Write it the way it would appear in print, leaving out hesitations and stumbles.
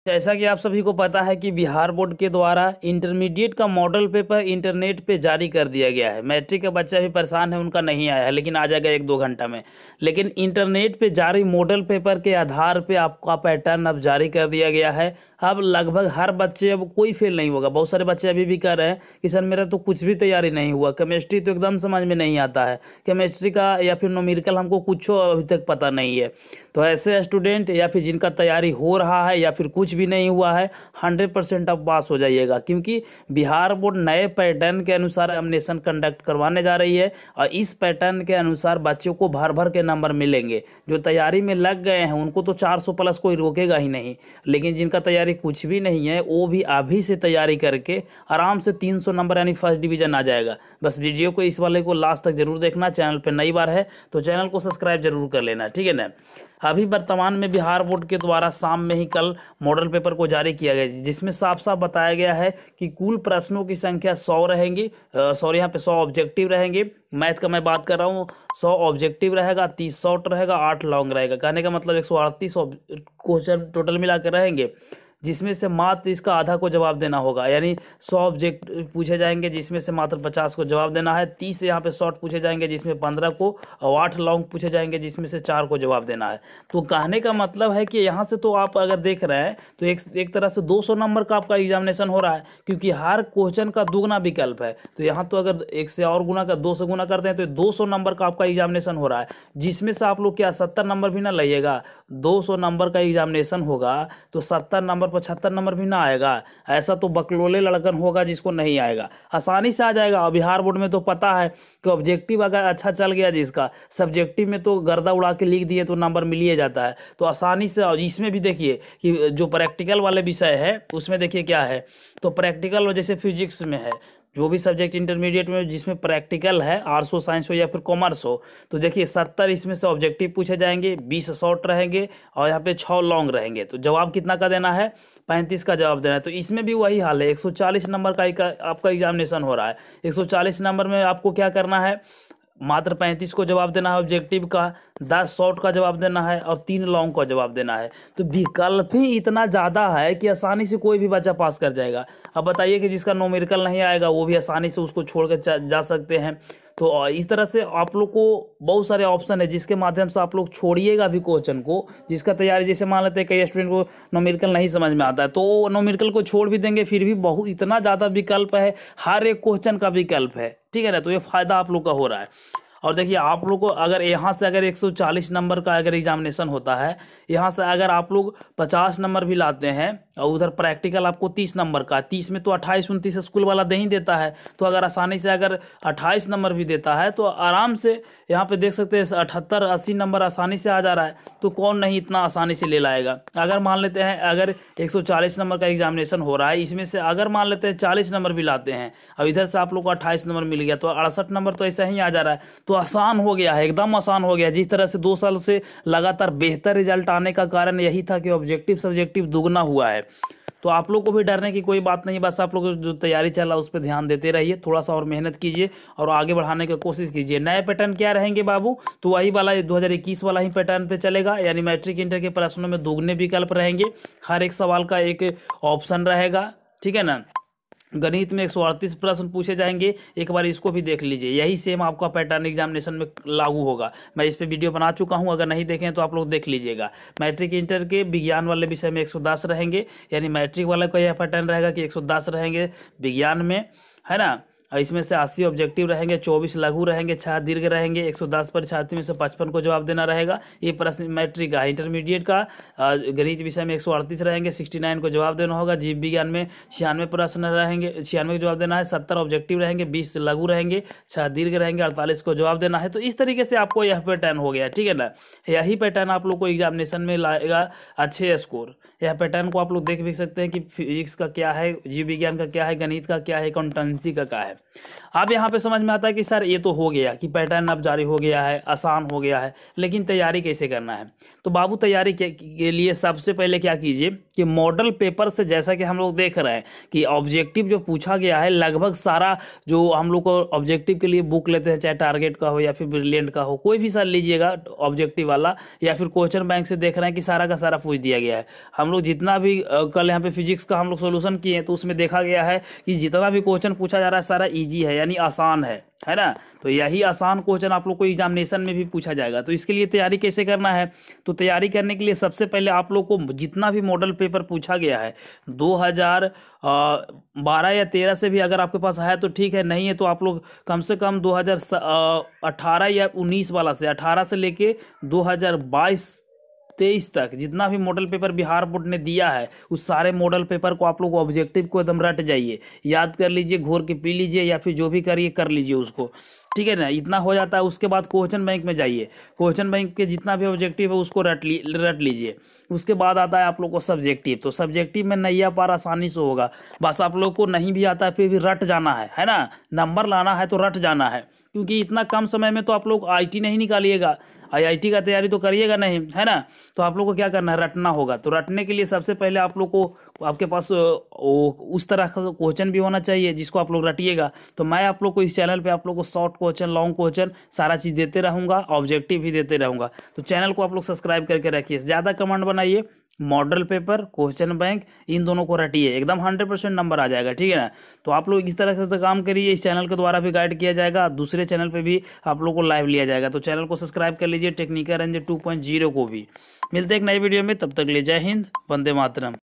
जैसा कि आप सभी को पता है कि बिहार बोर्ड के द्वारा इंटरमीडिएट का मॉडल पेपर इंटरनेट पे जारी कर दिया गया है। मैट्रिक का बच्चा भी परेशान है, उनका नहीं आया है, लेकिन आ जाएगा 1-2 घंटा में। लेकिन इंटरनेट पे जारी मॉडल पेपर के आधार पे आपका पैटर्न अब जारी कर दिया गया है। अब लगभग हर बच्चे, अब कोई फेल नहीं होगा। बहुत सारे बच्चे अभी भी कह रहे हैं कि सर मेरा तो कुछ भी तैयारी नहीं हुआ, केमिस्ट्री तो एकदम समझ में नहीं आता है, केमिस्ट्री का या फिर न्यूमेरिकल हमको कुछ अभी तक पता नहीं है। तो ऐसे स्टूडेंट या फिर जिनका तैयारी हो रहा है या फिर कुछ भी नहीं हुआ है, 100% आप पास हो जाइएगा, क्योंकि बिहार बोर्ड नए पैटर्न के अनुसार एग्जामिनेशन कंडक्ट करवाने जा रही है। और इस पैटर्न के अनुसार बच्चों को भर भर के नंबर मिलेंगे। जो तैयारी में लग गए हैं उनको तो 400 प्लस कोई रोकेगा ही नहीं, लेकिन जिनका तैयारी कुछ भी नहीं है वो भी अभी से तैयारी करके आराम से 300 नंबर यानी फर्स्ट डिवीजन आ जाएगा। बस वीडियो को इस वाले को लास्ट तक जरूर देखना। चैनल पे नई बार है तो चैनल को सब्सक्राइब जरूर कर लेना, ठीक है ना। अभी वर्तमान में बिहार बोर्ड के द्वारा शाम में ही कल मॉडल पेपर को जारी किया गया, जिसमें साफ साफ बताया गया है कि कुल प्रश्नों की संख्या 100 रहेंगी। सॉरी, यहाँ पे 100 ऑब्जेक्टिव रहेंगे। मैथ का मैं बात कर रहा हूँ। 100 ऑब्जेक्टिव रहेगा, 30 शॉर्ट रहेगा, 8 लॉन्ग रहेगा। कहने का मतलब 138 क्वेश्चन टोटल मिला कर रहेंगे, जिसमें से मात्र इसका आधा को जवाब देना होगा। यानी 100 ऑब्जेक्ट पूछे जाएंगे जिसमें से मात्र 50 को जवाब देना है। 30 यहाँ पे शॉर्ट पूछे जाएंगे जिसमें 15 को, और 8 लॉन्ग पूछे जाएंगे जिसमें से 4 को जवाब देना है। तो कहने का मतलब है कि यहाँ से तो आप अगर देख रहे हैं तो एक तरह से 200 नंबर का आपका एग्जामिनेशन हो रहा है, क्योंकि हर क्वेश्चन का दुगना विकल्प है। तो यहाँ तो अगर 1 से और गुना कर 2 से गुना करते हैं तो 200 नंबर का आपका एग्जामिनेशन हो रहा है, जिसमें से आप लोग क्या 70 नंबर भी ना लाइएगा। 200 नंबर का एग्जामिनेशन होगा तो 70 नंबर 75 नंबर भी ना आएगा। ऐसा तो बकलोले लड़कन होगा जिसको नहीं आएगा, आसानी से आ जाएगा। और बिहार बोर्ड में तो पता है कि ऑब्जेक्टिव अगर अच्छा चल गया जिसका, सब्जेक्टिव में तो गर्दा उड़ा के लिख दिए तो नंबर मिल ही जाता है। तो आसानी से। और इसमें भी देखिए कि जो प्रैक्टिकल वाले विषय है उसमें देखिए क्या है। तो प्रैक्टिकल जैसे फिजिक्स में है, जो भी सब्जेक्ट इंटरमीडिएट में जिसमें प्रैक्टिकल है, आर्ट्स हो, साइंस हो या फिर कॉमर्स हो, तो देखिए 70 इसमें से ऑब्जेक्टिव पूछे जाएंगे, 20 शॉर्ट रहेंगे और यहाँ पे 6 लॉन्ग रहेंगे। तो जवाब कितना का देना है? 35 का जवाब देना है। तो इसमें भी वही हाल है, 140 नंबर का आपका एग्जामिनेशन हो रहा है। 140 नंबर में आपको क्या करना है? मात्र 35 को जवाब देना है ऑब्जेक्टिव का, 10 शॉर्ट का जवाब देना है और 3 लॉन्ग का जवाब देना है। तो विकल्प ही इतना ज़्यादा है कि आसानी से कोई भी बच्चा पास कर जाएगा। अब बताइए कि जिसका न्यूमेरिकल नहीं आएगा वो भी आसानी से उसको छोड़ कर जा सकते हैं। तो इस तरह से आप लोग को बहुत सारे ऑप्शन है जिसके माध्यम से आप लोग छोड़िएगा भी क्वेश्चन को। जिसका तैयारी, जैसे मान लेते हैं कई स्टूडेंट को न्यूमेरिकल नहीं समझ में आता है तो न्यूमेरिकल को छोड़ भी देंगे, फिर भी बहुत इतना ज़्यादा विकल्प है, हर एक क्वेश्चन का विकल्प है, ठीक है ना। तो ये फायदा आप लोग का हो रहा है। और देखिए आप लोग को अगर यहाँ से अगर 140 नंबर का अगर एग्जामिनेशन होता है, यहाँ से अगर आप लोग 50 नंबर भी लाते हैं और उधर प्रैक्टिकल आपको 30 नंबर का, 30 में तो 28-29 स्कूल वाला दे ही देता है। तो अगर आसानी से अगर 28 नंबर भी देता है तो आराम से यहाँ पे देख सकते हैं 78-80 नंबर आसानी से आ जा रहा है। तो कौन नहीं इतना आसानी से ले लाएगा। अगर मान लेते हैं अगर 140 नंबर का एग्जामिनेशन हो रहा है, इसमें से अगर मान लेते हैं 40 नंबर भी लाते हैं और इधर से आप लोग को 28 नंबर मिल गया, तो 68 नंबर तो ऐसा ही आ जा रहा है। तो आसान हो गया है, एकदम आसान हो गया। जिस तरह से 2 साल से लगातार बेहतर रिजल्ट आने का कारण यही था कि ऑब्जेक्टिव सब्जेक्टिव दुगना हुआ है। तो आप लोग को भी डरने की कोई बात नहीं, बस आप लोग जो तैयारी चल रहा है उस पर ध्यान देते रहिए, थोड़ा सा और मेहनत कीजिए और आगे बढ़ाने की कोशिश कीजिए। नए पैटर्न क्या रहेंगे बाबू? तो वही वाला 2021 वाला ही पैटर्न पे चलेगा, यानी मैट्रिक इंटर के प्रश्नों में दुगने विकल्प रहेंगे, हर एक सवाल का एक ऑप्शन रहेगा, ठीक है ना। गणित में 138 प्रश्न पूछे जाएंगे, एक बार इसको भी देख लीजिए। यही सेम आपका पैटर्न एग्जामिनेशन में लागू होगा। मैं इस पे वीडियो बना चुका हूं, अगर नहीं देखें तो आप लोग देख लीजिएगा। मैट्रिक इंटर के विज्ञान वाले विषय में 110 रहेंगे, यानी मैट्रिक वाला का यह पैटर्न रहेगा कि 110 रहेंगे विज्ञान में, है ना। और इसमें से 80 ऑब्जेक्टिव रहेंगे, 24 लघु रहेंगे, 6 दीर्घ रहेंगे। 110 परीक्षार्थी में से 55 को जवाब देना रहेगा। ये प्रश्न मैट्रिक का। इंटरमीडिएट का गणित विषय में 138 रहेंगे, 69 को जवाब देना होगा। जीव विज्ञान में 96 प्रश्न रहेंगे, 96 को जवाब देना है। 70 ऑब्जेक्टिव रहेंगे, 20 लघु रहेंगे, 6 दीर्घ रहेंगे, 48 को जवाब देना है। तो इस तरीके से आपको यह पैटर्न हो गया, ठीक है ना। यही पैटर्न आप लोग को एग्जामिनेशन में लाएगा अच्छे स्कोर। यह पैटर्न को आप लोग देख भी सकते हैं कि फिजिक्स का क्या है, जीव विज्ञान का क्या है, गणित का क्या है, अकाउंटेंसी का क्या है। अब यहाँ पे समझ में आता है कि सर ये तो हो गया कि पैटर्न अब जारी हो गया है, आसान हो गया है, लेकिन तैयारी कैसे करना है। तो बाबू तैयारी के लिए सबसे पहले क्या कीजिए कि मॉडल पेपर से, जैसा कि हम लोग देख रहे हैं कि ऑब्जेक्टिव जो पूछा गया है लगभग सारा, जो हम लोग को ऑब्जेक्टिव के लिए बुक लेते हैं, चाहे टारगेट का हो या फिर ब्रिलियंट का हो, कोई भी सर लीजिएगा ऑब्जेक्टिव वाला, या फिर क्वेश्चन बैंक से देख रहे हैं कि सारा का सारा पूछ दिया गया है। हम लोग जितना भी कल यहाँ पे फिजिक्स का हम लोग सोल्यूशन किए हैं तो उसमें देखा गया है कि जितना भी क्वेश्चन पूछा जा रहा है सारा ईजी है, यानी आसान है ना। तो यही आसान क्वेश्चन आप लोग को एग्जामिनेशन में भी पूछा जाएगा। तो इसके लिए तैयारी कैसे करना है, तो तैयारी करने के लिए सबसे पहले आप लोग को जितना भी मॉडल पेपर पूछा गया है 2012 या 13 से भी अगर आपके पास है तो ठीक है, नहीं है तो आप लोग कम से कम 2018 या 19 वाला से, 18 से लेके 2022-23 तक जितना भी मॉडल पेपर बिहार बोर्ड ने दिया है उस सारे मॉडल पेपर को आप लोग ऑब्जेक्टिव को एकदम रट जाइए, याद कर लीजिए, घोर के पी लीजिए, या फिर जो भी करिए कर लीजिए उसको, ठीक है ना। इतना हो जाता है, उसके बाद क्वेश्चन बैंक में जाइए, क्वेश्चन बैंक के जितना भी ऑब्जेक्टिव है उसको रट लीजिए। उसके बाद आता है आप लोग को सब्जेक्टिव। तो सब्जेक्टिव में नैया पार आसानी से होगा, बस आप लोग को नहीं भी आता है फिर भी रट जाना है ना, नंबर लाना है तो रट जाना है, क्योंकि इतना कम समय में तो आप लोग आईटी नहीं निकालिएगा, आईआईटी का तैयारी तो करिएगा नहीं, है ना। तो आप लोग को क्या करना है, रटना होगा। तो रटने के लिए सबसे पहले आप लोग को, आपके पास उस तरह का क्वेश्चन भी होना चाहिए जिसको आप लोग रटिएगा। तो मैं आप लोग को इस चैनल पे आप लोग को शॉर्ट क्वेश्चन, लॉन्ग क्वेश्चन, सारा चीज़ देते रहूँगा, ऑब्जेक्टिव भी देते रहूँगा। तो चैनल को आप लोग सब्सक्राइब करके रखिए, ज़्यादा कमेंट बनाइए, मॉडल पेपर, क्वेश्चन बैंक, इन दोनों को रटिए, एकदम 100% नंबर आ जाएगा, ठीक है ना। तो आप लोग इस तरह से काम करिए, इस चैनल के द्वारा भी गाइड किया जाएगा, दूसरे चैनल पे भी आप लोग को लाइव लिया जाएगा। तो चैनल को सब्सक्राइब कर लीजिए, टेक्निकल रेंज 2.0 को भी। मिलते हैं एक नई वीडियो में, तब तक ले जय हिंद, वंदे मातरम।